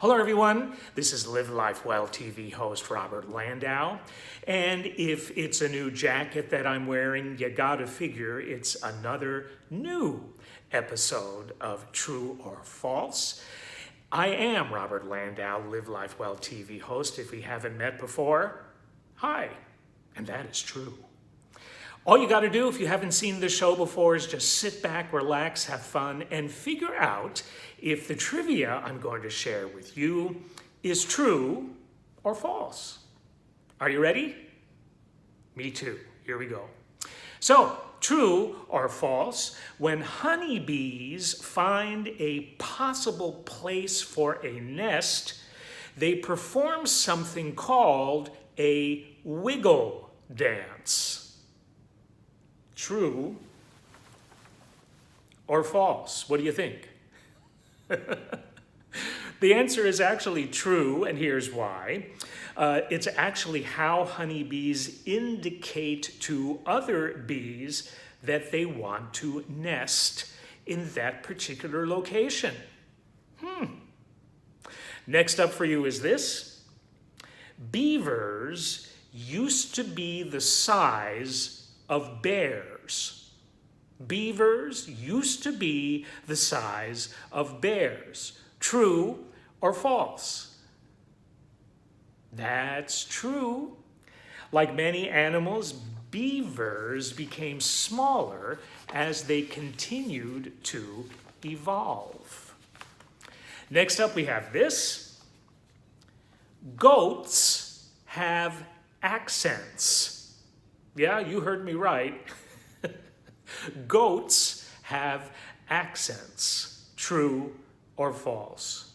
Hello everyone, this is Live Life Well TV host Robert Landau, and if it's a new jacket that I'm wearing, you gotta figure it's another new episode of True or False. I am Robert Landau, Live Life Well TV host. If we haven't met before, hi, and that is true. All you gotta do if you haven't seen the show before is just sit back, relax, have fun, and figure out if the trivia I'm going to share with you is true or false. Are you ready? Me too. Here we go. So, true or false, when honeybees find a possible place for a nest, they perform something called a wiggle dance. True or false? What do you think? The answer is actually true, and here's why. It's actually how honeybees indicate to other bees that they want to nest in that particular location. Next up for you is this. Beavers used to be the size of bears. Beavers used to be the size of bears. True or false? That's true. Like many animals, beavers became smaller as they continued to evolve. Next up we have this. Goats have accents. Yeah, you heard me right. Goats have accents. True or false?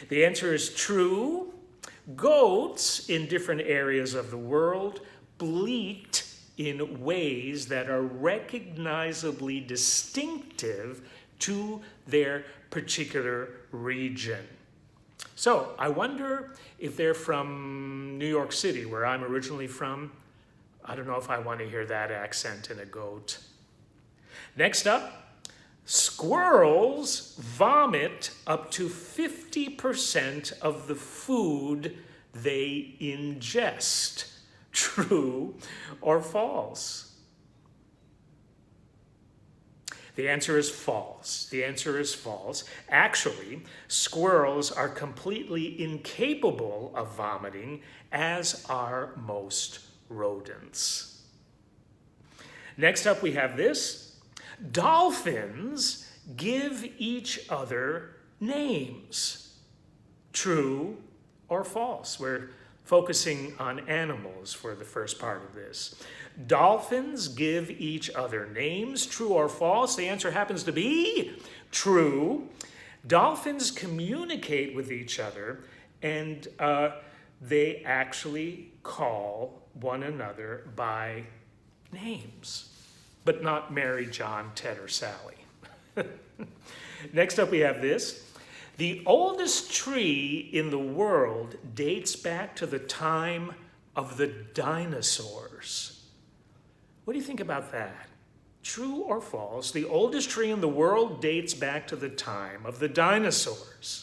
The answer is true. Goats in different areas of the world bleat in ways that are recognizably distinctive to their particular region. So I wonder if they're from New York City, where I'm originally from. I don't know if I want to hear that accent in a goat. Next up, squirrels vomit up to 50% of the food they ingest. True or false? The answer is false. The answer is false. Actually, squirrels are completely incapable of vomiting, as are most rodents. Next up, we have this. Dolphins give each other names. True or false? We're focusing on animals for the first part of this. Dolphins give each other names. True or false? The answer happens to be true. Dolphins communicate with each other, and they actually call one another by names, but not Mary, John, Ted, or Sally. Next up we have this. The oldest tree in the world dates back to the time of the dinosaurs. What do you think about that? True or false? The oldest tree in the world dates back to the time of the dinosaurs.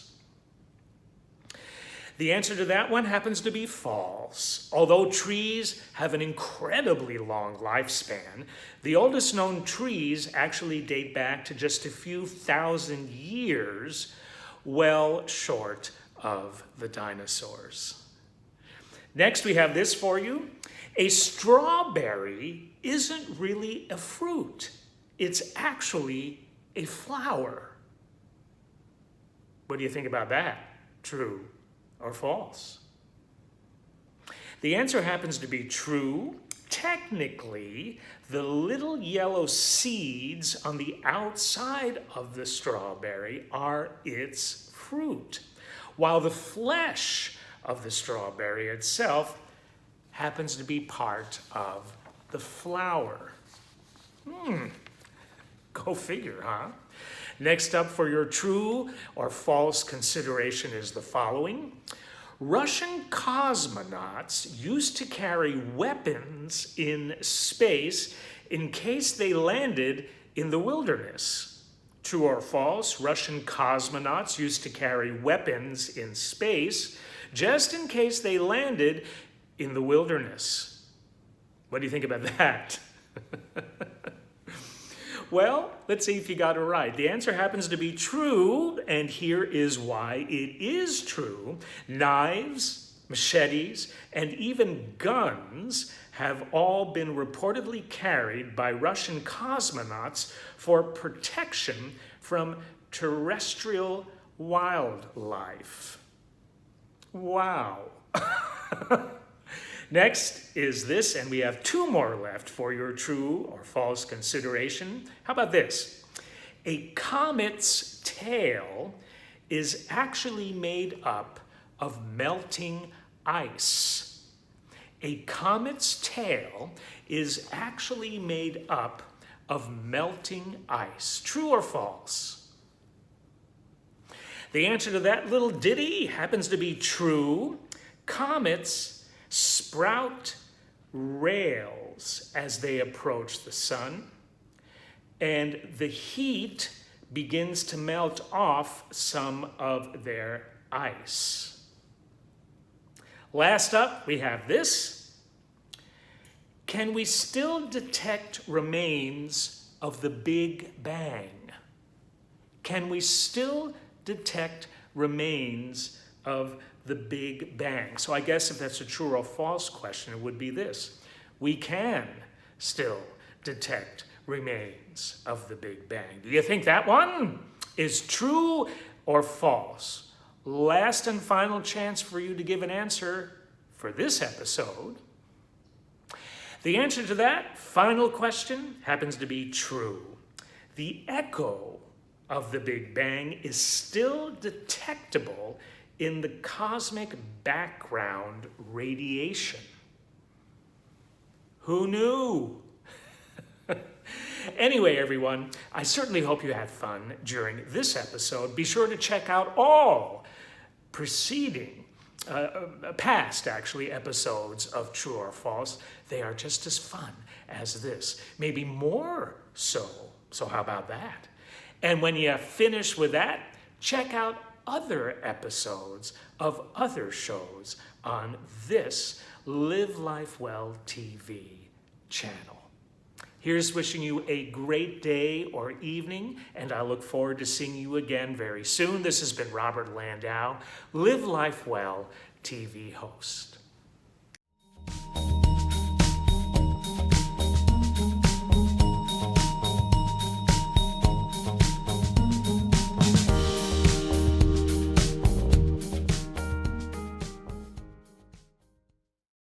The answer to that one happens to be false. Although trees have an incredibly long lifespan, the oldest known trees actually date back to just a few thousand years, well short of the dinosaurs. Next, we have this for you. A strawberry isn't really a fruit. It's actually a flower. What do you think about that? True or false? The answer happens to be true. Technically, the little yellow seeds on the outside of the strawberry are its fruit, while the flesh of the strawberry itself happens to be part of the flower. Go figure, huh? Next up for your true or false consideration is the following. Russian cosmonauts used to carry weapons in space in case they landed in the wilderness. True or false, Russian cosmonauts used to carry weapons in space just in case they landed in the wilderness. What do you think about that? Well, let's see if you got it right. The answer happens to be true, and here is why it is true. Knives, machetes, and even guns have all been reportedly carried by Russian cosmonauts for protection from terrestrial wildlife. Wow. Next is this, and we have two more left for your true or false consideration. How about this? A comet's tail is actually made up of melting ice. A comet's tail is actually made up of melting ice. True or false? The answer to that little ditty happens to be true. Comets sprout rails as they approach the sun, and the heat begins to melt off some of their ice. Last up, we have this. Can we still detect remains of the Big Bang? Can we still detect remains of the Big Bang? So I guess if that's a true or false question, it would be this. We can still detect remains of the Big Bang. Do you think that one is true or false? Last and final chance for you to give an answer for this episode. The answer to that final question happens to be true. The echo of the Big Bang is still detectable in the cosmic background radiation. Who knew? Anyway, everyone, I certainly hope you had fun during this episode. Be sure to check out all preceding, past actually, episodes of True or False. They are just as fun as this, maybe more so. So how about that? And when you finish with that, check out other episodes of other shows on this Live Life Well TV channel. Here's wishing you a great day or evening, and I look forward to seeing you again very soon. This has been Robert Landau, Live Life Well TV host.